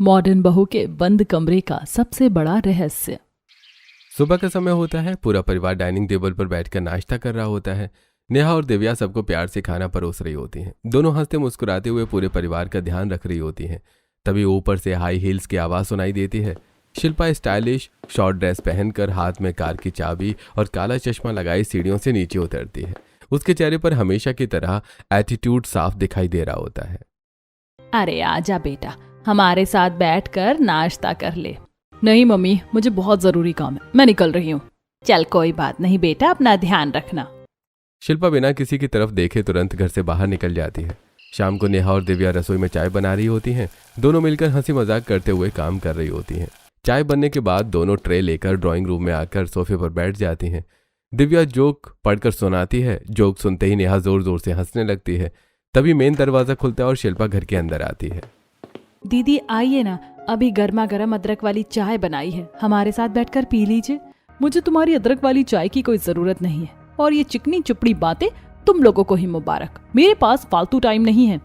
Modern बहू के बंद कमरे का सबसे बड़ा रहस्य। सुबह का समय होता है। पूरा परिवार डाइनिंग टेबल पर बैठकर नाश्ता कर रहा होता है। नेहा और दिव्या सबको प्यार से खाना परोस रही होती हैं। दोनों हंसते मुस्कुराते हुए पूरे परिवार का ध्यान रख रही होती हैं। तभी ऊपर से हाई हील्स की आवाज़ सुनाई देती है। शिल्पा स्टाइलिश शॉर्ट ड्रेस पहनकर हाथ में कार की चाबी और काला चश्मा लगाई सीढ़ियों से नीचे उतरती है। उसके चेहरे पर हमेशा की तरह एटीट्यूड साफ दिखाई दे रहा होता है। अरे आजा बेटा, हमारे साथ बैठकर नाश्ता कर ले। नहीं मम्मी, मुझे बहुत जरूरी काम है, मैं निकल रही हूँ। चल कोई बात नहीं बेटा, अपना ध्यान रखना। शिल्पा बिना किसी की तरफ देखे तुरंत घर से बाहर निकल जाती है। शाम को नेहा और दिव्या रसोई में चाय बना रही होती हैं। दोनों मिलकर हंसी मजाक करते हुए काम कर रही होती हैं। चाय बनने के बाद दोनों ट्रे लेकर ड्राइंग रूम में आकर सोफे पर बैठ जाती हैं। दिव्या जोक पढ़कर सुनाती है। जोक सुनते ही नेहा जोर जोर से हंसने लगती है। तभी मेन दरवाजा खुलता है और शिल्पा घर के अंदर आती है। दीदी आइए ना, अभी गर्मा गर्म अदरक वाली चाय बनाई है, हमारे साथ बैठकर पी लीजिए। मुझे तुम्हारी अदरक वाली चाय की कोई जरूरत नहीं है, और ये चिकनी चुपड़ी बातें तुम लोगों को ही मुबारक, मेरे पास फालतू टाइम नहीं है।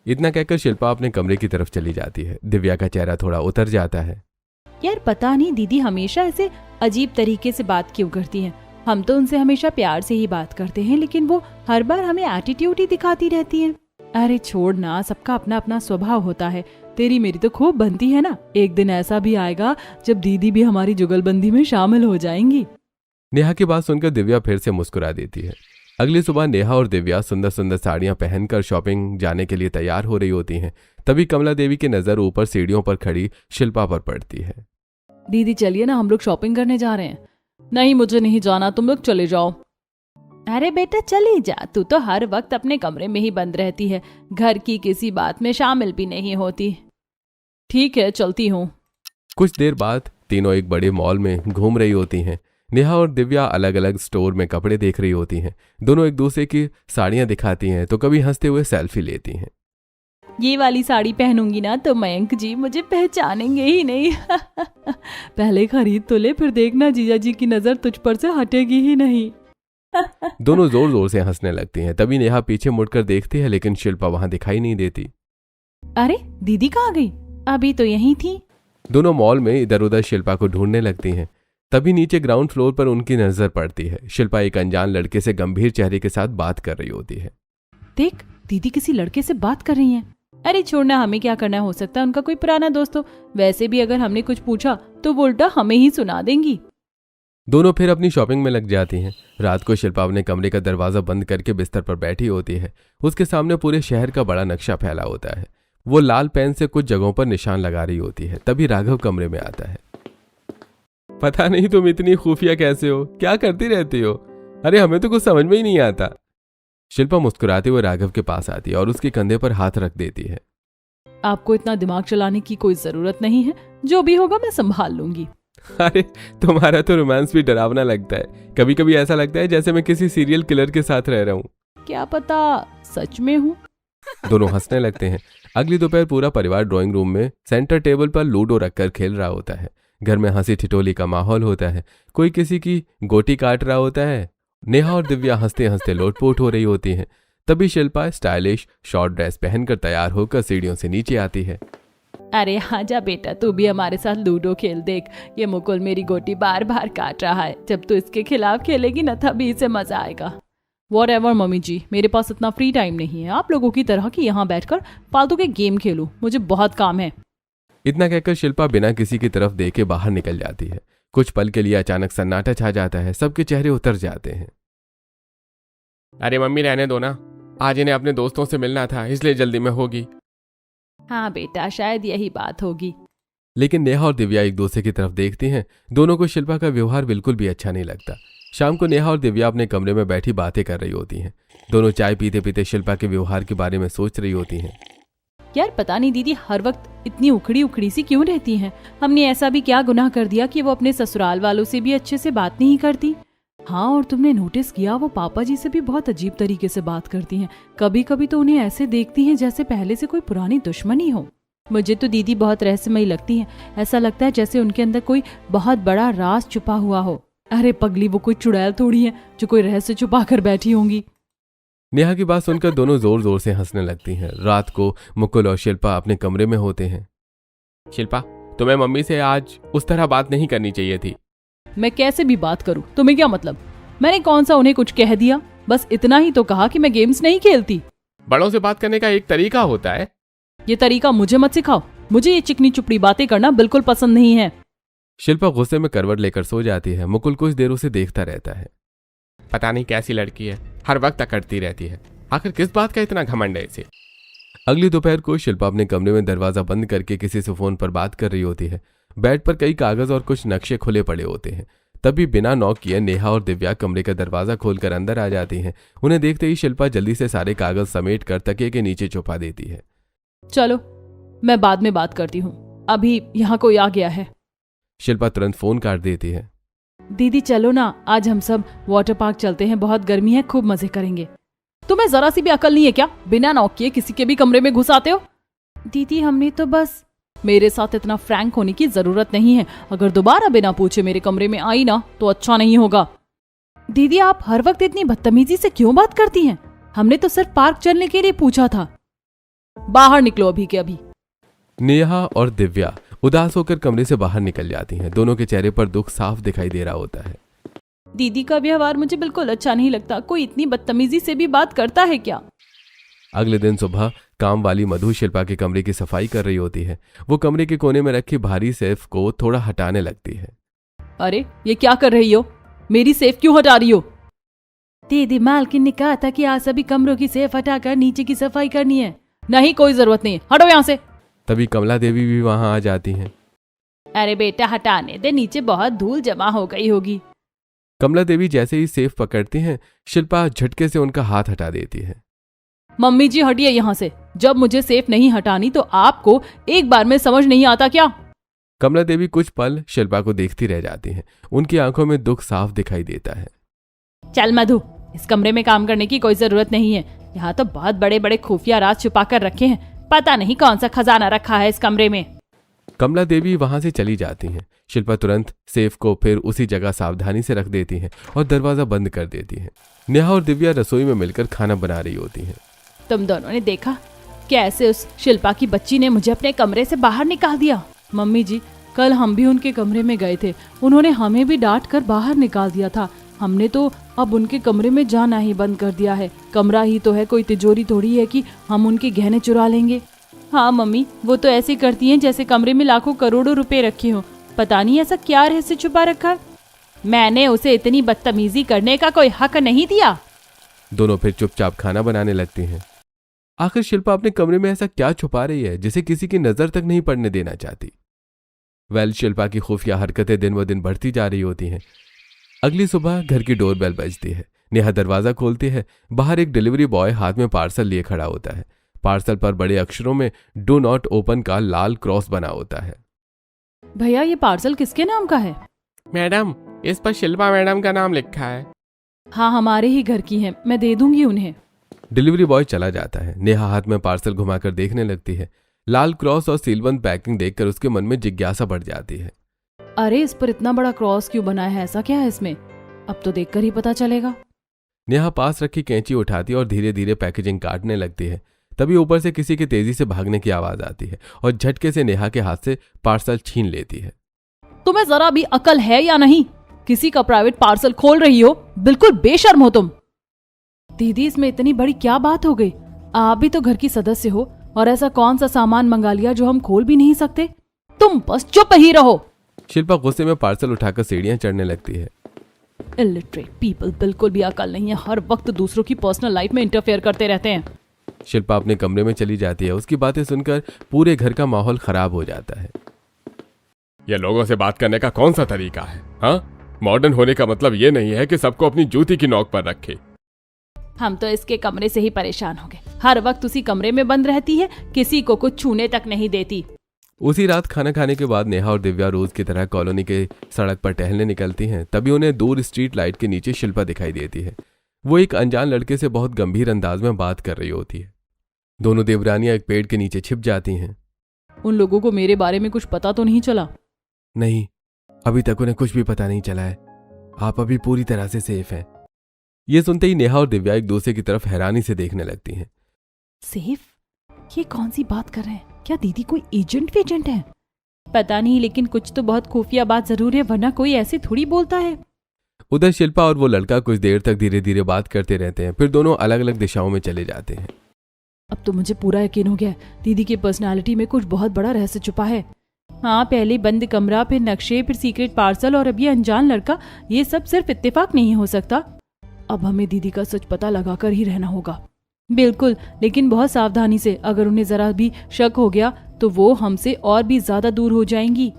इतना कहकर शिल्पा अपने कमरे की तरफ चली जाती है। दिव्या का चेहरा थोड़ा उतर जाता है। यार पता नहीं दीदी हमेशा ऐसे अजीब तरीके से बात क्यों करती हैं। हम तो उनसे हमेशा प्यार से ही बात करते हैं, लेकिन वो हर बार हमें एटीट्यूड ही दिखाती रहती हैं। अरे छोड़ ना, सबका अपना अपना स्वभाव होता है। तेरी मेरी तो खूब बनती है ना। एक दिन ऐसा भी आएगा जब दीदी भी हमारी जुगलबंदी में शामिल हो जाएंगी। नेहा की बात सुनकर दिव्या फिर से मुस्कुरा देती है। अगली सुबह नेहा और दिव्या सुंदर सुंदर साड़ियां पहनकर शॉपिंग जाने के लिए तैयार हो रही होती हैं। तभी कमला देवी की नजर ऊपर सीढ़ियों पर खड़ी शिल्पा पर पड़ती है। दीदी चलिए ना, हम लोग शॉपिंग करने जा रहे हैं। नहीं मुझे नहीं जाना, तुम लोग चले जाओ। अरे बेटा चली जा, तू तो हर वक्त अपने कमरे में ही बंद रहती है, घर की किसी बात में शामिल भी नहीं होती। ठीक है चलती हूँ। कुछ देर बाद तीनों एक बड़े मॉल में घूम रही होती हैं। नेहा और दिव्या अलग अलग स्टोर में कपड़े देख रही होती हैं। दोनों एक दूसरे की साड़ियां दिखाती हैं तो कभी हंसते हुए सेल्फी लेती हैं। ये वाली साड़ी पहनूंगी ना तो मयंक जी मुझे पहचानेंगे ही नहीं। पहले खरीद तो ले, फिर देखना जीजा जी की नजर तुझ पर से हटेगी ही नहीं। दोनों जोर जोर से हंसने लगती हैं। तभी नेहा पीछे मुड़कर देखती है, लेकिन शिल्पा वहां दिखाई नहीं देती। अरे दीदी कहाँ गई? अभी तो यहीं थी। दोनों मॉल में इधर उधर शिल्पा को ढूंढने लगती हैं। तभी नीचे ग्राउंड फ्लोर पर उनकी नजर पड़ती है। शिल्पा एक अनजान लड़के से गंभीर चेहरे के साथ बात कर रही होती है। देख, दीदी किसी लड़के से बात कर रही हैं। अरे छोड़ना, हमें क्या करना, हो सकता है उनका कोई पुराना दोस्त हो। वैसे भी अगर हमने कुछ पूछा तो वो उल्टा हमें ही सुना देंगी। दोनों फिर अपनी शॉपिंग में लग जाती हैं। रात को शिल्पा अपने कमरे का दरवाजा बंद करके बिस्तर पर बैठी होती है। उसके सामने पूरे शहर का बड़ा नक्शा फैला होता है। वो लाल पेन से कुछ जगहों पर निशान लगा रही होती है। तभी राघव कमरे में आता है। पता नहीं तुम इतनी खुफिया कैसे हो, क्या करती रहती हो? अरे हमें तो कुछ समझ में ही नहीं आता। शिल्पा मुस्कुराते हुए राघव के पास आती है और उसके कंधे पर हाथ रख देती है। आपको इतना दिमाग चलाने की कोई जरूरत नहीं है, जो भी होगा मैं संभाल लूंगी। अरे तुम्हारा तो रोमांस भी डरावना लगता है। कभी कभी ऐसा लगता है जैसे मैं किसी सीरियल किलर के साथ रह रहा हूँ। क्या पता सच में हूँ। दोनों हंसने लगते हैं। अगली दोपहर पूरा परिवार ड्राइंग रूम में सेंटर टेबल पर लूडो रखकर खेल रहा होता है। घर में हंसी ठिठोली का माहौल होता है। कोई किसी की गोटी काट रहा होता है। नेहा और दिव्या हंसते हंसते लोटपोट हो रही होती हैं। तभी शिल्पा स्टाइलिश शॉर्ट ड्रेस पहनकर तैयार होकर सीढ़ियों से नीचे आती है। अरे आजा बेटा, तू भी हमारे साथ लूडो खेल। देख, ये मुकुल मेरी गोटी बार बार काट रहा है। जब तू इसके खिलाफ खेलेगी ना तभी इसे मजा आएगा। व्हाटएवर मम्मी जी, मेरे पास इतना फ्री टाइम नहीं है आप लोगों की तरह कि यहाँ बैठकर फालतू के गेम खेलूं। मुझे बहुत काम है। इतना कहकर शिल्पा बिना किसी की तरफ देखे बाहर निकल जाती है। कुछ पल के लिए अचानक सन्नाटा छा जाता है। सबके चेहरे उतर जाते हैं। अरे मम्मी रहने दो ना, आज इन्हें अपने दोस्तों से मिलना था, इसलिए जल्दी में होगी। हाँ बेटा, शायद यही बात होगी। लेकिन नेहा और दिव्या एक दूसरे की तरफ देखती हैं। दोनों को शिल्पा का व्यवहार बिल्कुल भी अच्छा नहीं लगता। शाम को नेहा और दिव्या अपने कमरे में बैठी बातें कर रही होती हैं। दोनों चाय पीते पीते शिल्पा के व्यवहार के बारे में सोच रही होती हैं। यार पता नहीं दीदी हर वक्त इतनी उखड़ी उखड़ी सी क्यों रहती हैं। हमने ऐसा भी क्या गुनाह कर दिया कि वो अपने ससुराल वालों से भी अच्छे से बात नहीं करती। हाँ, और तुमने नोटिस किया वो पापा जी से भी बहुत अजीब तरीके से बात करती हैं। कभी कभी तो उन्हें ऐसे देखती हैं जैसे पहले से कोई पुरानी दुश्मनी हो। मुझे तो दीदी बहुत रहस्यमयी लगती हैं। ऐसा लगता है जैसे उनके अंदर कोई बहुत बड़ा राज छुपा हुआ हो। अरे पगली, वो कोई चुड़ैल थोड़ी है जो कोई रहस्य छुपा कर बैठी होंगी। नेहा की बात सुनकर दोनों जोर जोर से हंसने लगती हैं। रात को मुकुल और शिल्पा अपने कमरे में होते हैं। शिल्पा, तुम्हें मम्मी से आज उस तरह बात नहीं करनी चाहिए थी। मैं कैसे भी बात करूं, तुम्हें क्या मतलब? मैंने कौन सा उन्हें कुछ कह दिया? बस इतना ही तो कहा कि मैं गेम्स नहीं खेलती। बड़ों से बात करने का एक तरीका होता है। ये तरीका मुझे मत सिखाओ, मुझे ये चिकनी चुपड़ी बातें करना बिल्कुल पसंद नहीं है। शिल्पा गुस्से में करवट लेकर सो जाती है। मुकुल कुछ देर उसे देखता रहता है। पता नहीं कैसी लड़की है, हर वक्त अकड़ती रहती है। आखिर किस बात का इतना घमंड है इसे? अगली दोपहर को शिल्पा अपने कमरे में दरवाजा बंद करके किसी से फोन पर बात कर रही होती है। बेड पर कई कागज और कुछ नक्शे खुले पड़े होते हैं। तभी बिना नॉक किए नेहा और दिव्या कमरे का दरवाजा खोलकर अंदर आ जाती हैं। उन्हें देखते ही शिल्पा जल्दी से सारे कागज समेट कर तकिए के नीचे छुपा देती है। चलो, मैं बाद में बात करती हूँ, अभी यहाँ कोई आ गया है। शिल्पा तुरंत फोन काट देती है। दीदी चलो ना, आज हम सब वाटर पार्क चलते हैं, बहुत गर्मी है, खूब मजे करेंगे। तुम्हें जरा सी भी अकल नहीं है क्या? बिना नॉक किए किसी के भी कमरे में घुस आते हो। दीदी हमने तो बस, मेरे साथ इतना फ्रैंक होने की जरूरत नहीं है। अगर दोबारा बिना पूछे मेरे कमरे में आई ना तो अच्छा नहीं होगा। दीदी आप हर वक्त इतनी बदतमीजी से क्यों बात करती हैं? हमने तो सिर्फ पार्क चलने के लिए पूछा था। बाहर निकलो अभी के अभी। नेहा और दिव्या उदास होकर कमरे से बाहर निकल जाती हैं। दोनों के चेहरे पर दुख साफ दिखाई दे रहा होता है। दीदी का व्यवहार मुझे बिल्कुल अच्छा नहीं लगता। कोई इतनी बदतमीजी से भी बात करता है क्या? अगले दिन सुबह काम वाली मधु शिल्पा के कमरे की सफाई कर रही होती है। वो कमरे के कोने में रखी भारी सेफ को थोड़ा हटाने लगती है। अरे ये क्या कर रही हो? मेरी सेफ क्यों हटा रही हो? दीदी मालकिन ने कहा था कि आज सभी कमरों की सेफ हटाकर नीचे की सफाई करनी है। नहीं, कोई जरूरत नहीं है, हटो यहाँ से। तभी कमला देवी भी वहां आ जाती हैं। अरे बेटा हटाने दे, नीचे बहुत धूल जमा हो गई होगी। कमला देवी जैसे ही सेफ पकड़ती हैं, शिल्पा झटके से उनका हाथ हटा देती है। मम्मी जी हटिए यहाँ से। जब मुझे सेफ नहीं हटानी तो आपको एक बार में समझ नहीं आता क्या? कमला देवी कुछ पल शिल्पा को देखती रह जाती हैं। उनकी आंखों में दुख साफ दिखाई देता है। चल मधु, इस कमरे में काम करने की कोई जरूरत नहीं है। यहाँ तो बहुत बड़े बड़े खुफिया राज छुपा कर रखे हैं। पता नहीं कौन सा खजाना रखा है इस कमरे में। कमला देवी वहां से चली जाती हैं। शिल्पा तुरंत सेफ को फिर उसी जगह सावधानी से रख देती हैं और दरवाजा बंद कर देती हैं। नेहा और दिव्या रसोई में मिलकर खाना बना रही होती हैं। तुम दोनों ने देखा कैसे उस शिल्पा की बच्ची ने मुझे अपने कमरे से बाहर निकाल दिया? मम्मी जी, कल हम भी उनके कमरे में गए थे, उन्होंने हमें भी डांट कर बाहर निकाल दिया था। हमने तो अब उनके कमरे में जाना ही बंद कर दिया है। कमरा ही तो है, कोई तिजोरी थोड़ी है कि हम उनके गहने चुरा लेंगे। हाँ मम्मी, वो तो ऐसे करती हैं जैसे कमरे में लाखों करोड़ों रुपए रखे हो। पता नहीं ऐसा क्या रहस्य छुपा रखा। मैंने उसे इतनी बदतमीजी करने का कोई हक नहीं दिया। दोनों फिर चुपचाप खाना बनाने लगती हैं। आखिर शिल्पा अपने कमरे में ऐसा क्या छुपा रही है जिसे किसी की नजर तक नहीं पड़ने देना चाहती? शिल्पा की खुफिया हरकतें दिन ब दिन बढ़ती जा रही होती हैं। अगली सुबह घर की डोरबेल बजती है। नेहा दरवाजा खोलती है। बाहर एक डिलीवरी बॉय हाथ में पार्सल लिए खड़ा होता है। पार्सल पर बड़े अक्षरों में डू नॉट ओपन का लाल क्रॉस बना होता है। भैया ये पार्सल किसके नाम का है? मैडम, इस पर शिल्पा मैडम का नाम लिखा है। हाँ हमारे ही घर की है, मैं दे दूंगी उन्हें। डिलीवरी बॉय चला जाता है। नेहा हाथ में पार्सल घुमाकर देखने लगती है। लाल क्रॉस और सीलबंद पैकिंग देखकर उसके मन में जिज्ञासा बढ़ जाती है। अरे इस पर इतना बड़ा क्रॉस क्यों बना है? ऐसा क्या है इसमें? अब तो देखकर ही पता चलेगा। नेहा पास रखी कैंची उठाती और धीरे धीरे पैकेजिंग काटने लगती है। तभी ऊपर से किसी के तेजी से भागने की आवाज आती है और झटके से नेहा के हाथ से पार्सल छीन लेती है। तुम्हें जरा भी अकल है या नहीं? किसी का प्राइवेट पार्सल खोल रही हो, बिल्कुल बेशर्म हो तुम। दीदी इसमें इतनी बड़ी क्या बात हो गई? आप भी तो घर की सदस्य हो और ऐसा कौन सा सामान मंगा लिया जो हम खोल भी नहीं सकते? तुम बस चुप ही रहो। शिल्पा गुस्से में पार्सल उठाकर सीढ़ियां चढ़ने लगती है। इलिटरेट पीपल, बिल्कुल भी अकल नहीं है, हर वक्त दूसरों की पर्सनल लाइफ में इंटरफेयर करते रहते हैं। शिल्पा अपने कमरे में चली जाती है। उसकी बातें सुनकर पूरे घर का माहौल खराब हो जाता है। ये लोगों से बात करने का कौन सा तरीका है? हाँ, मॉडर्न होने का मतलब ये नहीं है कि सबको अपनी जूती की नोक पर रखे। हम तो इसके कमरे से ही परेशान हो गए। हर वक्त उसी कमरे में बंद रहती है, किसी को कुछ छूने तक नहीं देती। उसी रात खाना खाने के बाद नेहा और दिव्या रोज की तरह कॉलोनी के सड़क पर टहलने निकलती हैं। तभी उन्हें दूर स्ट्रीट लाइट के नीचे शिल्पा दिखाई देती है। वो एक अनजान लड़के से बहुत गंभीर अंदाज में बात कर रही होती है। दोनों देवरानियां एक पेड़ के नीचे छिप जाती हैं। उन लोगों को मेरे बारे में कुछ पता तो नहीं चला? नहीं, अभी तक उन्हें कुछ भी पता नहीं चला है। आप अभी पूरी तरह से सेफ हैं। ये सुनते ही नेहा और दिव्या एक दूसरे की तरफ हैरानी से देखने लगती हैं। सेफ? ये कौन सी बात कर रहे हैं? क्या दीदी कोई एजेंट है? पता नहीं, लेकिन कुछ तो बहुत खुफिया बात जरूर है, वरना कोई ऐसे थोड़ी बोलता है। उधर शिल्पा और वो लड़का कुछ देर तक धीरे धीरे बात करते रहते हैं, फिर दोनों अलग अलग दिशाओं में चले जाते हैं। अब तो मुझे पूरा यकीन हो गया है, दीदी की पर्सनालिटी में कुछ बहुत बड़ा रहस्य छुपा है। हाँ, पहले बंद कमरा, फिर नक्शे, फिर सीक्रेट पार्सल और अब ये अनजान लड़का, ये सब सिर्फ इत्तेफाक नहीं हो सकता। अब हमें दीदी का सच पता लगाकर ही रहना होगा। बिल्कुल, लेकिन बहुत सावधानी से। अगर उन्हें जरा भी शक हो गया तो वो हमसे और भी ज्यादा दूर हो जाएंगी।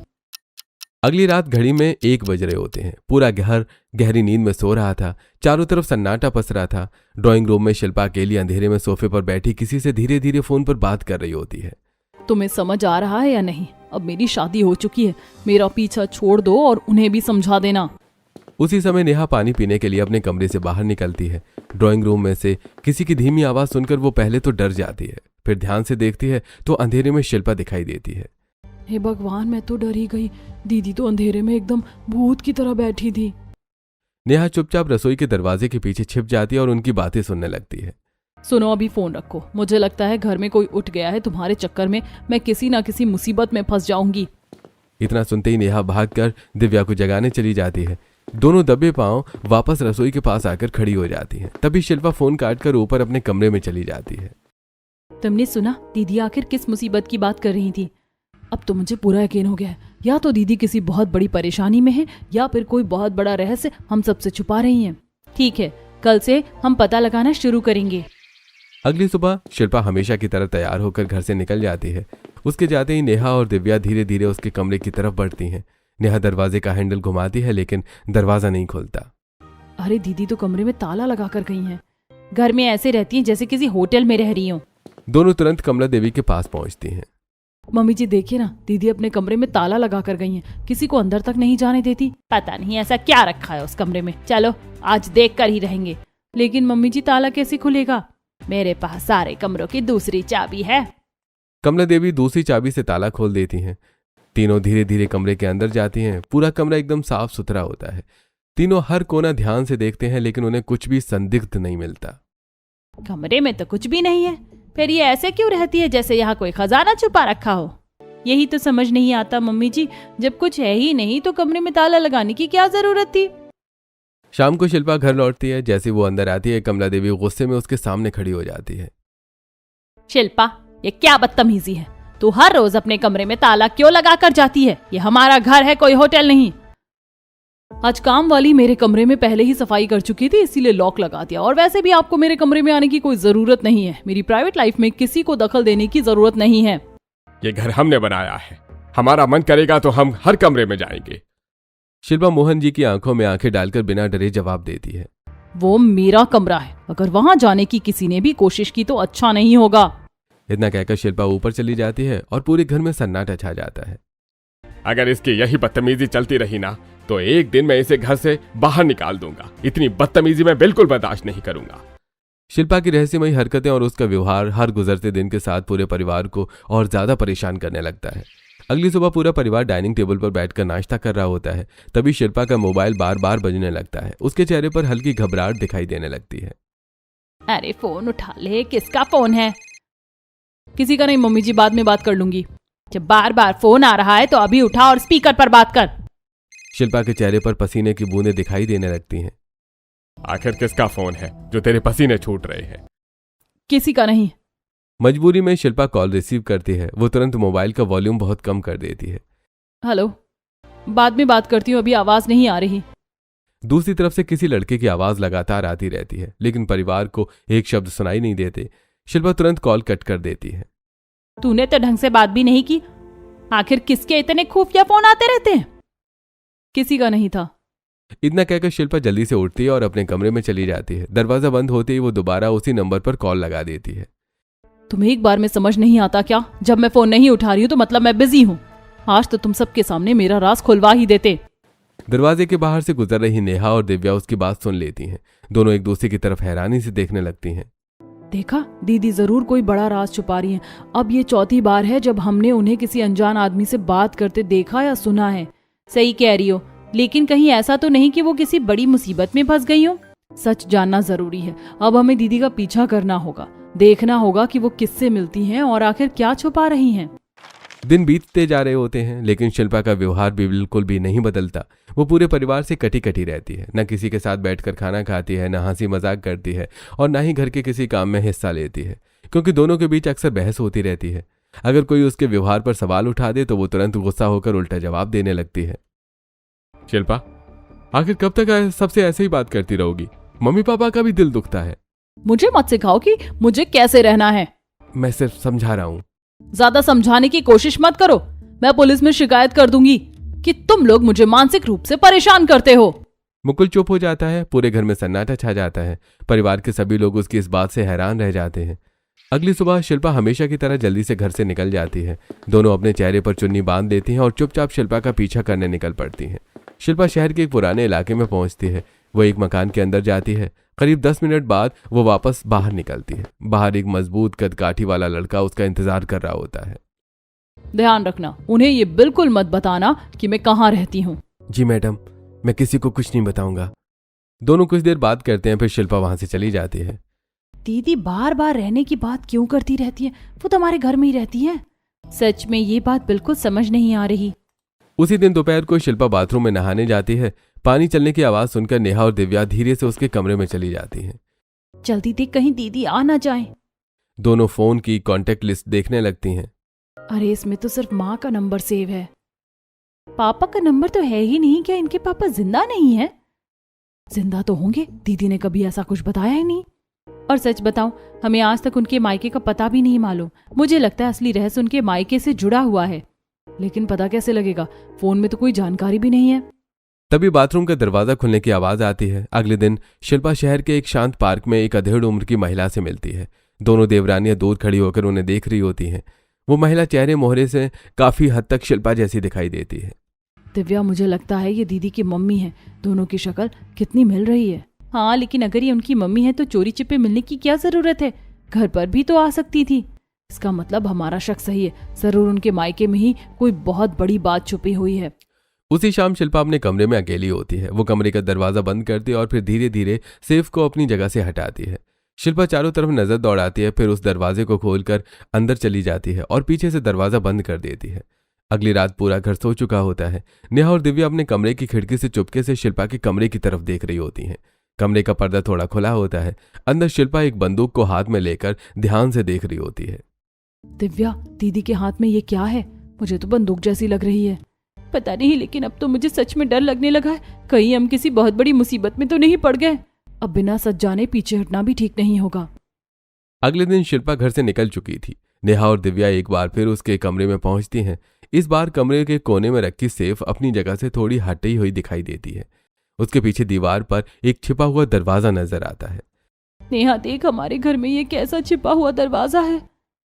अगली रात घड़ी में 1 बज रहे होते हैं। पूरा घर गहरी नींद में सो रहा था। चारों तरफ सन्नाटा पसरा था। ड्राइंग रूम में शिल्पा अकेली अंधेरे में सोफे पर बैठी किसी से धीरे धीरे फोन पर बात कर रही होती है। तुम्हें समझ आ रहा है या नहीं? अब मेरी शादी हो चुकी है, मेरा पीछा छोड़ दो और उन्हें भी समझा देना। उसी समय नेहा पानी पीने के लिए अपने कमरे से बाहर निकलती है। ड्राइंग रूम में से किसी की धीमी आवाज सुनकर वो पहले तो डर जाती है, फिर ध्यान से देखती है तो अंधेरे में शिल्पा दिखाई देती है। हे भगवान, मैं तो डर ही गई। दीदी तो अंधेरे में एकदम भूत की तरह बैठी थी। नेहा चुपचाप रसोई के दरवाजे के पीछे छिप जाती है और उनकी बातें सुनने लगती है। सुनो, अभी फोन रखो। मुझे लगता है घर में कोई उठ गया है। तुम्हारे चक्कर में मैं किसी ना किसी मुसीबत में फंस जाऊंगी। इतना सुनते ही नेहा भागकर दिव्या को जगाने चली जाती है। दोनों दबे पांव वापस रसोई के पास आकर खड़ी हो जाती हैं। तभी शिल्पा फोन काटकर ऊपर अपने कमरे में चली जाती है। तुमने सुना दीदी आखिर किस मुसीबत की बात कर रही थी? अब तो मुझे पूरा यकीन हो गया है, या तो दीदी किसी बहुत बड़ी परेशानी में है या फिर कोई बहुत बड़ा रहस्य हम सबसे छुपा रही हैं। ठीक है, कल से हम पता लगाना शुरू करेंगे। अगली सुबह शिल्पा हमेशा की तरह तैयार होकर घर से निकल जाती है। उसके जाते ही नेहा और दिव्या धीरे धीरे उसके कमरे की तरफ बढ़ती हैं। नेहा दरवाजे का हैंडल घुमाती है लेकिन दरवाजा नहीं खुलता। अरे, दीदी तो कमरे में ताला लगा कर गई हैं। घर में ऐसे रहती हैं जैसे किसी होटल में रह रही हो। दोनों तुरंत कमला देवी के पास पहुंचती हैं। मम्मी जी देखिए ना, दीदी अपने कमरे में ताला लगा कर गई हैं, किसी को अंदर तक नहीं जाने देती। पता नहीं ऐसा क्या रखा है उस कमरे में। चलो आज देख कर ही रहेंगे। लेकिन मम्मी जी, ताला कैसे खुलेगा? मेरे पास सारे कमरों की दूसरी चाबी है। कमला देवी दूसरी चाबी से ताला खोल देती हैं। तीनों धीरे धीरे कमरे के अंदर जाती हैं। पूरा कमरा एकदम साफ सुथरा होता है। तीनों हर कोना ध्यान से देखते हैं लेकिन उन्हें कुछ भी संदिग्ध नहीं मिलता। कमरे में तो कुछ भी नहीं है, फिर ये ऐसे क्यों रहती है जैसे यहाँ कोई खजाना छुपा रखा हो? यही तो समझ नहीं आता मम्मी जी, जब कुछ है ही नहीं तो कमरे में ताला लगाने की क्या जरूरत थी? शाम को शिल्पा घर लौटती है। जैसे वो अंदर आती है, कमला देवी गुस्से में उसके सामने खड़ी हो जाती है। शिल्पा, ये क्या बदतमीजी है? तू हर रोज अपने कमरे में ताला क्यों लगा कर जाती है? ये हमारा घर है, कोई होटल नहीं। आज काम वाली मेरे कमरे में पहले ही सफाई कर चुकी थी, इसीलिए लॉक लगा दिया। और वैसे भी आपको मेरे कमरे में आने की कोई जरूरत नहीं है। मेरी प्राइवेट लाइफ में किसी को दखल देने की जरूरत नहीं है। ये घर हमने बनाया है, हमारा मन करेगा तो हम हर कमरे में जाएंगे। शिल्पा मोहन जी की आंखों में आंखें डालकर बिना डरे जवाब देती है। वो मेरा कमरा है, अगर वहां जाने की किसी ने भी कोशिश की तो अच्छा नहीं होगा। इतना कहकर शिल्पा ऊपर चली जाती है और पूरे घर में सन्नाटा छा जाता है। अगर इसकी यही बदतमीजी चलती रही ना तो एक दिन मैं इसे घर से बाहर निकाल दूंगा। इतनी बदतमीजी मैं बिल्कुल बर्दाश्त नहीं करूंगा। शिल्पा की रहस्यमयी हरकतें और उसका व्यवहार हर गुजरते दिन के साथ पूरे परिवार को और ज्यादा परेशान करने लगता है। अगली सुबह पूरा परिवार डाइनिंग टेबल पर बैठकर नाश्ता कर रहा होता है। तभी शिल्पा का मोबाइल बार बार बजने लगता है। उसके चेहरे पर हल्की घबराहट दिखाई देने लगती है। अरे फोन उठा ले, किसका फोन है? किसी का नहीं मम्मी जी, बाद में बात कर लूंगी। जब बार बार फोन आ रहा है तो अभी उठा और स्पीकर पर बात कर। शिल्पा के चेहरे पर पसीने की बूंदें दिखाई देने लगती हैं। आखिर किसका फोन है जो तेरे पसीने छूट रहे हैं? किसी का नहीं। मजबूरी में शिल्पा कॉल रिसीव करती है। वो तुरंत मोबाइल का वॉल्यूम बहुत कम कर देती है। हेलो, बाद में बात करती हूँ, अभी आवाज नहीं आ रही। दूसरी तरफ से किसी लड़के की आवाज लगातार आती रहती है लेकिन परिवार को एक शब्द सुनाई नहीं देते। शिल्पा तुरंत कॉल कट कर देती है। तूने तो ढंग से बात भी नहीं की। आखिर किसके इतने खुफिया फोन आते रहते हैं? किसी का नहीं था। इतना कहकर शिल्पा जल्दी से उठती है और अपने कमरे में चली जाती है। दरवाजा बंद होते ही वो दोबारा उसी नंबर पर कॉल लगा देती है। तुम्हें एक बार में समझ नहीं आता क्या? जब मैं फोन नहीं उठा रही हूँ तो मतलब मैं बिजी हूँ। आज तो तुम सबके सामने मेरा राज खुलवा ही देते। दरवाजे के बाहर से गुजर रही नेहा और दिव्या उसकी बात सुन लेती हैं। दोनों एक दूसरे की तरफ हैरानी से देखने लगती हैं। देखा, दीदी जरूर कोई बड़ा राज छुपा रही हैं। अब ये चौथी बार है जब हमने उन्हें किसी अनजान आदमी से बात करते देखा या सुना है। सही कह रही हो, लेकिन कहीं ऐसा तो नहीं कि वो किसी बड़ी मुसीबत में फंस गई हो? सच जानना जरूरी है। अब हमें दीदी का पीछा करना होगा, देखना होगा कि वो किससे मिलती हैं और आखिर क्या छुपा रही हैं। दिन बीतते जा रहे होते हैं लेकिन शिल्पा का व्यवहार भी बिल्कुल भी नहीं बदलता। वो पूरे परिवार से कटी कटी रहती है, न किसी के साथ बैठकर खाना खाती है, न हंसी मजाक करती है और न ही घर के किसी काम में हिस्सा लेती है, क्योंकि दोनों के बीच अक्सर बहस होती रहती है। अगर कोई उसके व्यवहार पर सवाल उठा दे तो वो तुरंत गुस्सा होकर उल्टा जवाब देने लगती है। शिल्पा, आखिर कब तक सबसे ऐसे ही बात करती रहोगी? मम्मी पापा का भी दिल दुखता है। मुझे मत सिखाओ कि मुझे कैसे रहना है। मैं सिर्फ समझा रहा हूँ। ज्यादा समझाने की कोशिश मत करो, मैं पुलिस में शिकायत कर दूंगी कि तुम लोग मुझे मानसिक रूप से परेशान करते हो। मुकुल चुप हो जाता है। पूरे घर में सन्नाटा छा जाता है। परिवार के सभी लोग उसकी इस बात से हैरान रह जाते हैं। अगली सुबह शिल्पा हमेशा की तरह जल्दी से घर से निकल जाती है। दोनों अपने चेहरे पर चुन्नी बांध देती हैं और चुपचाप शिल्पा का पीछा करने निकल पड़ती हैं। शिल्पा शहर के एक पुराने इलाके में पहुंचती है। वो एक मकान के अंदर जाती है। करीब 10 मिनट बाद वो वापस बाहर निकलती है। बाहर एक मजबूत कदकाठी वाला लड़का उसका इंतजार कर रहा होता है। ध्यान रखना, उन्हें ये बिल्कुल मत बताना कि मैं कहाँ रहती हूँ। जी मैडम, मैं किसी को कुछ नहीं बताऊंगा। दोनों कुछ देर बात करते हैं, फिर शिल्पा वहां से चली जाती है। दीदी बार बार रहने की बात क्यों करती रहती है? वो तो हमारे घर में ही रहती है। सच में ये बात बिल्कुल समझ नहीं आ रही। उसी दिन दोपहर को शिल्पा बाथरूम में नहाने जाती है। पानी चलने की आवाज सुनकर नेहा और दिव्या धीरे से उसके कमरे में चली जाती हैं। जल्दी देख, कहीं दीदी आ ना जाए। दोनों फोन की कॉन्टेक्ट लिस्ट देखने लगती हैं। अरे इसमें तो सिर्फ माँ का नंबर सेव है, पापा का नंबर तो है ही नहीं। क्या इनके पापा जिंदा नहीं है? जिंदा तो होंगे, दीदी ने कभी ऐसा कुछ बताया ही नहीं। और सच बताऊं, हमें आज तक उनके मायके का पता भी नहीं मालूम। मुझे लगता है असली रहस्य उनके मायके से जुड़ा हुआ है, लेकिन पता कैसे लगेगा? फोन में तो कोई जानकारी भी नहीं है। तभी बाथरूम का दरवाजा खुलने की आवाज आती है। अगले दिन शिल्पा शहर के एक शांत पार्क में एक अधेड़ उम्र की महिला से मिलती है। दोनों देवरानियां दूर खड़ी होकर उन्हें देख रही होती हैं। वो महिला चेहरे मोहरे से काफी हद तक शिल्पा जैसी दिखाई देती है। दिव्या, मुझे लगता है ये दीदी की मम्मी है। दोनों की शक्ल कितनी मिल रही है। हाँ, लेकिन अगर ये उनकी मम्मी है तो चोरी छिपे मिलने की क्या जरूरत है? घर पर भी तो आ सकती थी। इसका मतलब हमारा शक सही है। जरूर उनके मायके में ही कोई बहुत बड़ी बात छुपी हुई है। उसी शाम शिल्पा अपने कमरे में अकेली होती है। वो कमरे का दरवाजा बंद करती है और फिर धीरे धीरे सेफ को अपनी जगह से हटाती है। शिल्पा चारों तरफ नजर दौड़ाती है, फिर उस दरवाजे को खोलकर अंदर चली जाती है और पीछे से दरवाजा बंद कर देती है। अगली रात पूरा घर सो चुका होता है। नेहा और दिव्या अपने कमरे की खिड़की से चुपके से शिल्पा के कमरे की तरफ देख रही होती हैं। कमरे का पर्दा थोड़ा खुला होता है। अंदर शिल्पा एक बंदूक को हाथ में लेकर ध्यान से देख रही होती है। दिव्या, दीदी के हाथ में ये क्या है? मुझे तो बंदूक जैसी लग रही है। पता नहीं, लेकिन अब तो मुझे सच में डर लगने लगा है। कहीं हम किसी बहुत बड़ी मुसीबत में तो नहीं पड़ गए। अब बिना सच जाने पीछे हटना भी ठीक नहीं होगा। अगले दिन शिल्पा घर से निकल चुकी थी। नेहा और दिव्या एक बार फिर उसके कमरे में पहुंचती हैं। इस बार कमरे के कोने में रखी सेफ अपनी जगह से थोड़ी हटी हुई दिखाई देती है। उसके पीछे दीवार पर एक छिपा हुआ दरवाजा नजर आता है। नेहा देख, हमारे घर में ये कैसा छिपा हुआ दरवाजा है?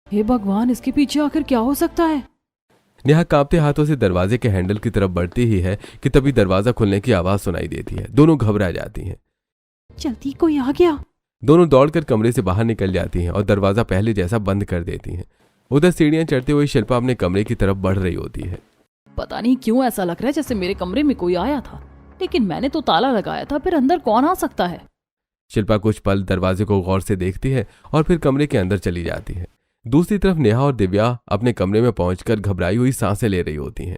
हे भगवान, इसके पीछे आखिर क्या हो सकता है? नेहा कांपते हाथों से दरवाजे के हैंडल की तरफ बढ़ती ही है कि तभी दरवाजा खुलने की आवाज सुनाई देती है। दोनों घबरा जाती हैं। जल्दी, कोई आ गया। दोनों दौड़कर कमरे से बाहर निकल जाती हैं और दरवाजा पहले जैसा बंद कर देती हैं। उधर सीढ़ियां चढ़ते हुए शिल्पा अपने कमरे की तरफ बढ़ रही होती है। पता नहीं क्यों ऐसा लग रहा है जैसे मेरे कमरे में कोई आया था, लेकिन मैंने तो ताला लगाया था। फिर अंदर कौन आ सकता है? शिल्पा कुछ पल दरवाजे को गौर से देखती है और फिर कमरे के अंदर चली जाती है। दूसरी तरफ नेहा और दिव्या अपने कमरे में पहुंचकर घबराई हुई सांसें ले रही होती हैं।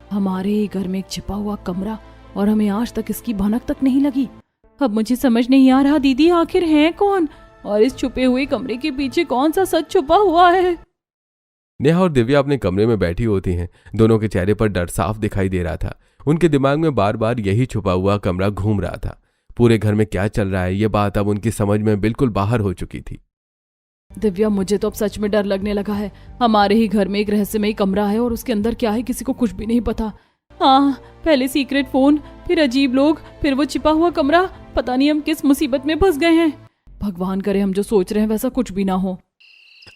हमारे ही घर में एक छिपा हुआ कमरा और हमें आज तक इसकी भनक तक नहीं लगी। अब मुझे समझ नहीं आ रहा दीदी आखिर है कौन, और इस छुपे हुए कमरे के पीछे कौन सा सच छुपा हुआ है? नेहा और दिव्या अपने कमरे में बैठी होती हैं। दोनों के चेहरे पर डर साफ दिखाई दे रहा था। उनके दिमाग में बार बार यही छुपा हुआ कमरा घूम रहा था। पूरे घर में क्या चल रहा है ये बात अब उनकी समझ में बिल्कुल बाहर हो चुकी थी। दिव्या, मुझे तो अब सच में डर लगने लगा है। हमारे ही घर में एक रहस्यमयी कमरा है और उसके अंदर क्या है किसी को कुछ भी नहीं पता। हाँ, पहले सीक्रेट फोन, फिर अजीब लोग, फिर वो छिपा हुआ कमरा। पता नहीं हम किस मुसीबत में फंस गए हैं। भगवान करे हम जो सोच रहे हैं वैसा कुछ भी ना हो।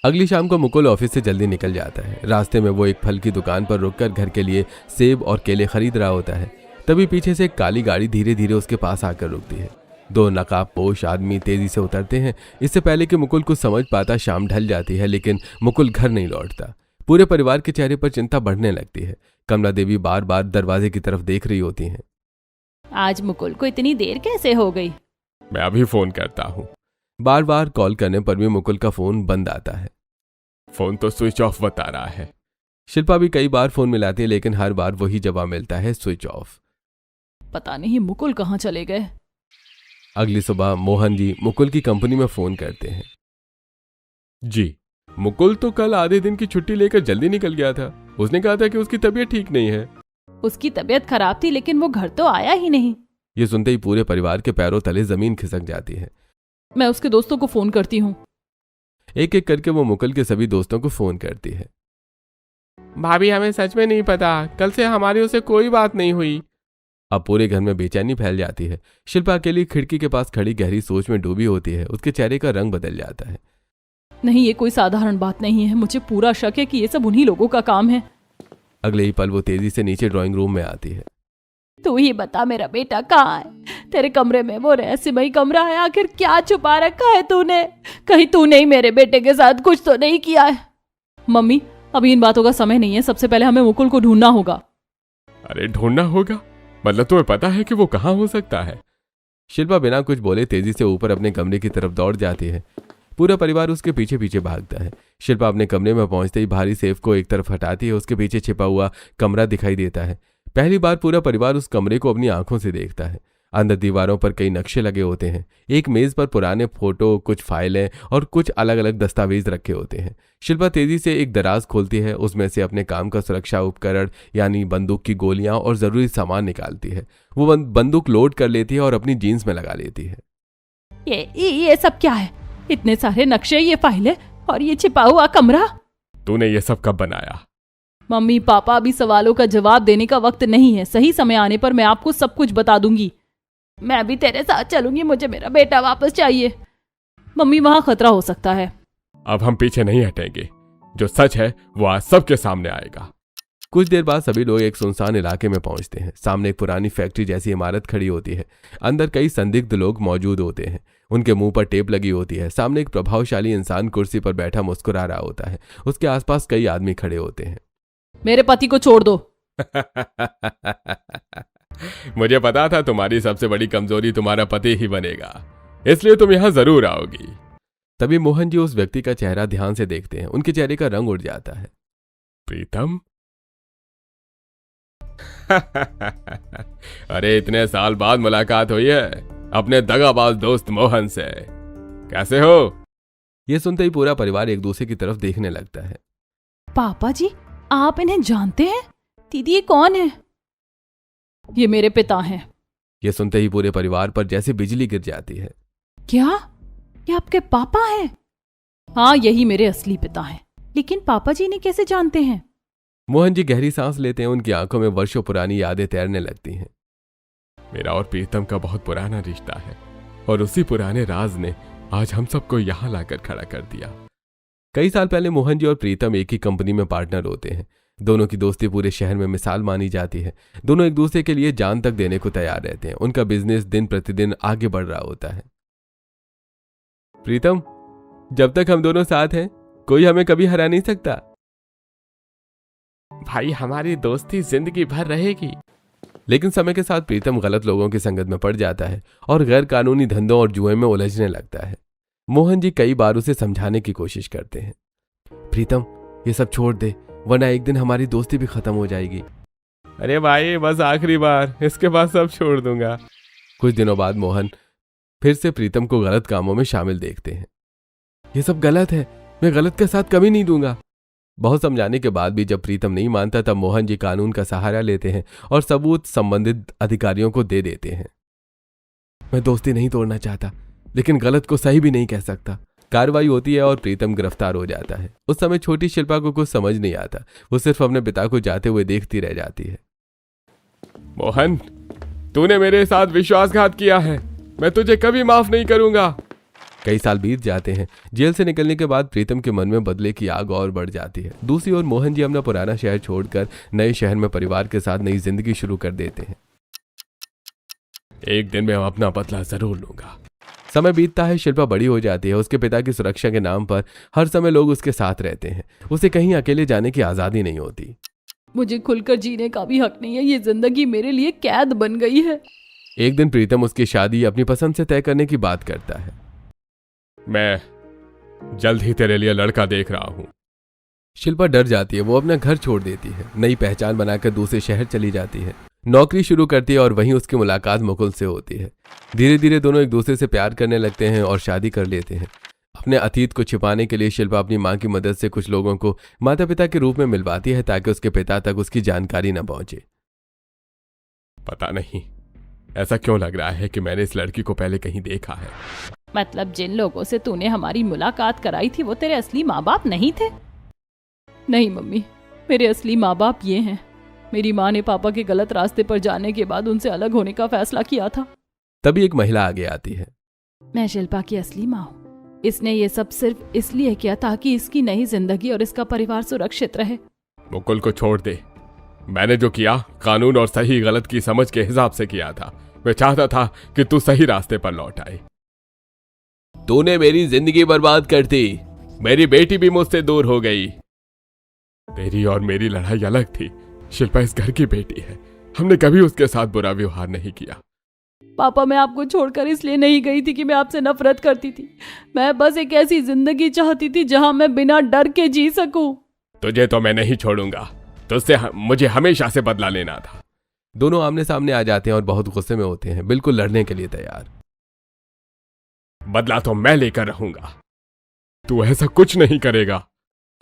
अगली शाम को मुकुल ऑफिस से जल्दी निकल जाता है। रास्ते में वो एक फल की दुकान पर रुककर घर के लिए सेब और केले खरीद रहा होता है। तभी पीछे से एक काली गाड़ी धीरे धीरे उसके पास आकर रुकती है। दो नकाबपोश आदमी तेजी से उतरते हैं। इससे पहले कि मुकुल कुछ समझ पाता शाम ढल जाती है, लेकिन मुकुल घर नहीं लौटता। पूरे परिवार के चेहरे पर चिंता बढ़ने लगती है। कमला देवी बार बार दरवाजे की तरफ देख रही होती हैं। आज मुकुल को इतनी देर कैसे हो गई? मैं अभी फोन करता हूँ। बार बार कॉल करने पर भी मुकुल का फोन बंद आता है। फोन तो स्विच ऑफ बता रहा है। शिल्पा भी कई बार फोन मिलाती है लेकिन हर बार वही जवाब मिलता है, स्विच ऑफ। पता नहीं मुकुल कहाँ चले गए। अगली सुबह मोहन जी मुकुल की कंपनी में फोन करते हैं। जी, मुकुल तो कल आधे दिन की छुट्टी लेकर जल्दी निकल गया था। उसने कहा था कि उसकी तबीयत ठीक नहीं है। उसकी तबीयत खराब थी लेकिन वो घर तो आया ही नहीं। ये सुनते ही पूरे परिवार के पैरों तले जमीन खिसक जाती है। मैं उसके दोस्तों को फोन करती हूँ। एक एक करके वो मुकुल के सभी दोस्तों को फोन करती है। भाभी, हमें सच में नहीं पता, कल से हमारी उससे कोई बात नहीं हुई। अब पूरे घर में बेचैनी फैल जाती है। शिल्पा अकेली खिड़की के पास खड़ी गहरी सोच में डूबी होती है। उसके चेहरे का रंग बदल जाता है। नहीं, ये कोई साधारण बात नहीं है। मुझे पूरा शक है कि ये सब उन्हीं लोगों का काम है। अगले ही पल वो तेजी से नीचे ड्राइंग रूम में आती है। तू ही बता मेरा बेटा कहाँ है? तेरे कमरे में वो रहस्यमयी कमरा है, आखिर क्या छुपा रखा है तूने? कहीं तूने ही मेरे बेटे के साथ कुछ तो नहीं किया है? मम्मी, अभी इन बातों का समय नहीं है। सबसे पहले हमें मुकुल को ढूंढना होगा। अरे ढूंढना होगा? मतलब तुम्हें पता है कि वो कहाँ हो सकता है? शिल्पा बिना कुछ बोले तेजी से ऊपर अपने कमरे की तरफ दौड़ जाती है। पूरा परिवार उसके पीछे पीछे भागता है। शिल्पा अपने कमरे में पहुंचते ही भारी सेफ को एक तरफ हटाती है। उसके पीछे छिपा हुआ कमरा दिखाई देता है। पहली बार पूरा परिवार उस कमरे को अपनी आंखों से देखता है। अंदर दीवारों पर कई नक्शे लगे होते हैं। एक मेज पर पुराने फोटो, कुछ फाइलें और कुछ अलग अलग दस्तावेज रखे होते हैं। शिल्पा तेजी से एक दराज खोलती है। उसमें से अपने काम का सुरक्षा उपकरण यानी बंदूक की गोलियां और जरूरी सामान निकालती है। वो बंदूक लोड कर लेती है और अपनी जीन्स में लगा लेती है। ये सब क्या है? इतने सारे नक्शे, ये फाइलें और ये छिपा हुआ कमरा। तूने ये सब कब बनाया? मम्मी पापा, अभी सवालों का जवाब देने का वक्त नहीं है। सही समय आने पर मैं आपको सब कुछ बता दूंगी। मैं भी तेरे साथ चलूंगी। मुझे मेरा बेटा वापस चाहिए। मम्मी, वहां खतरा हो सकता है। अब हम पीछे नहीं हटेंगे। जो सच है वो आज सबके सामने आएगा। कुछ देर बाद सभी लोग एक सुनसान इलाके में पहुंचते हैं। सामने एक पुरानी फैक्ट्री जैसी इमारत खड़ी होती है। अंदर कई संदिग्ध लोग मौजूद होते हैं। उनके मुंह पर टेप लगी होती है। सामने एक प्रभावशाली इंसान कुर्सी पर बैठा मुस्कुरा रहा होता है। उसके आसपास कई आदमी खड़े होते हैं। मेरे पति को छोड़ दो। मुझे पता था तुम्हारी सबसे बड़ी कमजोरी तुम्हारा पति ही बनेगा, इसलिए तुम यहां जरूर आओगी। तभी मोहन जी उस व्यक्ति का चेहरा ध्यान से देखते हैं। उनके चेहरे का रंग उड़ जाता है। प्रीतम? अरे इतने साल बाद मुलाकात हुई है अपने दगाबाज दोस्त मोहन से। कैसे हो? यह सुनते ही पूरा परिवार एक दूसरे की तरफ देखने लगता है। पापा जी, आप इन्हें जानते हैं? दीदी, ये कौन है? ये मेरे पिता हैं। यह सुनते ही पूरे परिवार पर जैसे बिजली गिर जाती है। क्या ये आपके पापा हैं? हाँ, यही मेरे असली पिता हैं। लेकिन पापा जी इन्हें कैसे जानते हैं? मोहन जी गहरी सांस लेते हैं। उनकी आंखों में वर्षों पुरानी यादें तैरने लगती हैं। मेरा और प्रीतम का बहुत पुराना रिश्ता है और उसी पुराने राज ने आज हम सबको यहां लाकर खड़ा कर दिया। कई साल पहले मोहन जी और प्रीतम एक ही कंपनी में पार्टनर होते हैं। दोनों की दोस्ती पूरे शहर में मिसाल मानी जाती है। दोनों एक दूसरे के लिए जान तक देने को तैयार रहते हैं। उनका बिजनेस दिन प्रतिदिन आगे बढ़ रहा होता है। प्रीतम, जब तक हम दोनों साथ हैं कोई हमें कभी हरा नहीं सकता। भाई, हमारी दोस्ती जिंदगी भर रहेगी। लेकिन समय के साथ प्रीतम गलत लोगों की संगत में पड़ जाता है और गैर कानूनी धंधों और जुए में उलझने लगता है। मोहन जी कई बार उसे समझाने की कोशिश करते हैं। प्रीतम, ये सब छोड़ दे, वरना एक दिन हमारी दोस्ती भी खत्म हो जाएगी। अरे भाई, बस आखिरी बार, इसके बाद सब छोड़ दूंगा। कुछ दिनों बाद मोहन फिर से प्रीतम को गलत कामों में शामिल देखते हैं। ये सब गलत है, मैं गलत का साथ कभी नहीं दूंगा। बहुत समझाने के बाद भी जब प्रीतम नहीं मानता तब मोहन जी कानून का सहारा लेते हैं और सबूत संबंधित अधिकारियों को दे देते हैं। मैं दोस्ती नहीं तोड़ना चाहता, लेकिन गलत को सही भी नहीं कह सकता। कार्रवाई होती है और प्रीतम गिरफ्तार हो जाता है। उस समय छोटी शिल्पा को कुछ समझ नहीं आता। वो सिर्फ अपने पिता को जाते हुए देखती रह जाती है। मोहन, तूने मेरे साथ विश्वासघात किया है। मैं तुझे कभी माफ नहीं करूंगा। कई साल बीत जाते हैं। जेल से निकलने के बाद प्रीतम के मन में बदले की आग और बढ़ जाती है। दूसरी ओर मोहन जी अपना पुराना शहर छोड़कर नए शहर में परिवार के साथ नई जिंदगी शुरू कर देते हैं। एक दिन मैं अपना बदला जरूर लूंगा। समय बीतता है। शिल्पा बड़ी हो जाती है। उसके पिता की सुरक्षा के नाम पर हर समय लोग उसके साथ रहते हैं। उसे कहीं अकेले जाने की आजादी नहीं होती। मुझे खुलकर जीने का भी हक नहीं है। ये जिंदगी मेरे लिए कैद बन गई है। एक दिन प्रीतम उसकी शादी अपनी पसंद से तय करने की बात करता है। मैं जल्द ही तेरे लिए लड़का देख रहा हूं। शिल्पा डर जाती है। वो अपना घर छोड़ देती है, नई पहचान बनाकर दूसरे शहर चली जाती है, नौकरी शुरू करती है और वहीं उसकी मुलाकात मुकुल से होती है। धीरे धीरे दोनों एक दूसरे से प्यार करने लगते हैं और शादी कर लेते हैं। अपने अतीत को छिपाने के लिए शिल्पा अपनी मां की मदद से कुछ लोगों को माता पिता के रूप में मिलवाती है ताकि उसके पिता तक उसकी जानकारी न पहुंचे। पता नहीं ऐसा क्यों लग रहा है कि मैंने इस लड़की को पहले कहीं देखा है। मतलब जिन लोगों से तूने हमारी मुलाकात कराई थी वो तेरे असली माँ बाप नहीं थे? नहीं मम्मी, मेरे असली माँ बाप ये हैं। मेरी माँ ने पापा के गलत रास्ते पर जाने के बाद उनसे अलग होने का फैसला किया था। तभी एक महिला आगे आती है। मैं शिल्पा की असली माँ हूँ। इसने ये सब सिर्फ इसलिए किया ताकि इसकी नई जिंदगी और इसका परिवार सुरक्षित रहे। मुकुल को छोड़ दे। मैंने जो किया कानून और सही गलत की समझ के हिसाब से किया था। मैं चाहता था कि तू सही रास्ते पर लौट आए। तूने मेरी जिंदगी बर्बाद कर दी। मेरी बेटी भी मुझसे दूर हो गई। तेरी और मेरी लड़ाई अलग थी। शिल्पा इस घर की बेटी है। हमने कभी उसके साथ बुरा व्यवहार नहीं किया। पापा, मैं आपको छोड़कर इसलिए नहीं गई थी कि मैं आपसे नफरत करती थी। मैं बस एक ऐसी जिंदगी चाहती थी जहां मैं बिना डर के जी सकूं। तुझे तो मैं नहीं छोड़ूंगा। तुझसे मुझे हमेशा से बदला लेना था। दोनों आमने सामने आ जाते हैं और बहुत गुस्से में होते हैं, बिल्कुल लड़ने के लिए तैयार। बदला तो मैं लेकर रहूंगा। तू ऐसा कुछ नहीं करेगा।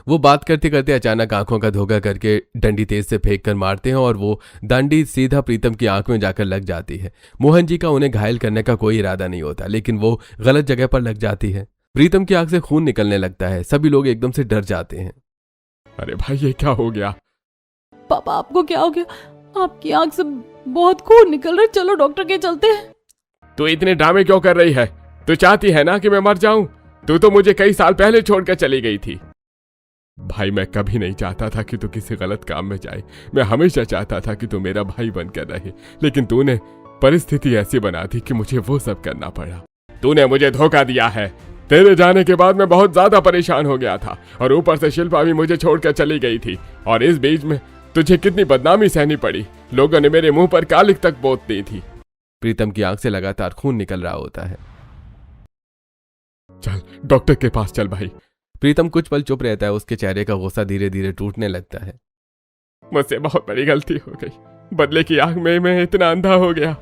वो बात करते करते अचानक आंखों का धोखा करके डंडी तेज से फेंक कर मारते हैं और वो डंडी सीधा प्रीतम की आंख में जाकर लग जाती है। मोहन जी का उन्हें घायल करने का कोई इरादा नहीं होता, लेकिन वो गलत जगह पर लग जाती है। प्रीतम की आंख से खून निकलने लगता है। सभी लोग एकदम से डर जाते हैं। अरे भाई, ये क्या हो गया? पापा, आपको क्या हो गया? आपकी आंख से बहुत खून निकल रहा है। चलो डॉक्टर के चलते हैं। तू इतने ड्रामे क्यों कर रही है? तू चाहती है ना कि मैं मर जाऊं? तू तो मुझे कई साल पहले छोड़कर चली गई थी। भाई, मैं कभी नहीं चाहता था कि तू किसी गलत काम में जाए। मैं हमेशा चाहता था कि तू मेरा भाई बनकर रहे, लेकिन तूने परिस्थिति ऐसी बना दी कि मुझे वो सब करना पड़ा। तूने मुझे धोखा दिया है। तेरे जाने के बाद मैं बहुत ज्यादा परेशान हो गया था और ऊपर से शिल्पा भी मुझे छोड़कर चली गई थी। और इस बीच में तुझे कितनी बदनामी सहनी पड़ी। लोगों ने मेरे मुंह पर कालिक तक पोत दी थी। प्रीतम की आंख से लगातार खून निकल रहा होता है। चल डॉक्टर के पास चल भाई। प्रीतम कुछ पल चुप रहता है। उसके चेहरे का गुस्सा धीरे धीरे टूटने लगता है। मुझसे बहुत बड़ी गलती हो गई। बदले की आग में मैं इतना अंधा हो गया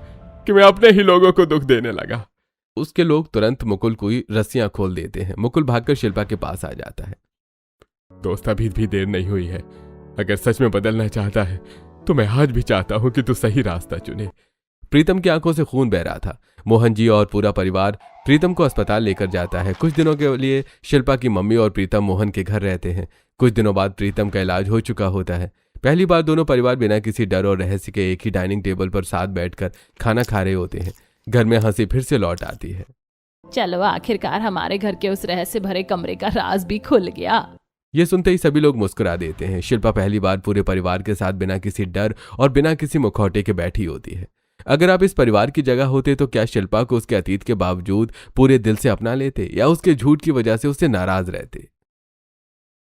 कि मैं अपने ही लोगों को दुख देने लगा। उसके लोग तुरंत मुकुल को रस्सियां खोल देते हैं। मुकुल भागकर शिल्पा के पास आ जाता है। दोस्त, अभी भी देर नहीं हुई है। अगर सच में बदलना चाहता है तो मैं आज भी चाहता हूं कि तू सही रास्ता चुने। प्रीतम की आंखों से खून बह रहा था। मोहन जी और पूरा परिवार प्रीतम को अस्पताल लेकर जाता है। कुछ दिनों के लिए शिल्पा की मम्मी और प्रीतम मोहन के घर रहते हैं। कुछ दिनों बाद प्रीतम का इलाज हो चुका होता है। पहली बार दोनों परिवार बिना किसी डर और रहस्य के एक ही डाइनिंग टेबल पर साथ बैठकर खाना खा रहे होते हैं। घर में हंसी फिर से लौट आती है। चलो, आखिरकार हमारे घर के उस रहस्य भरे कमरे का राज भी खुल गया। ये सुनते ही सभी लोग मुस्कुरा देते हैं। शिल्पा पहली बार पूरे परिवार के साथ बिना किसी डर और बिना किसी मुखौटे के बैठी होती है। अगर आप इस परिवार की जगह होते तो क्या शिल्पा को उसके अतीत के बावजूद पूरे दिल से अपना लेते या उसके झूठ की वजह से उससे नाराज रहते?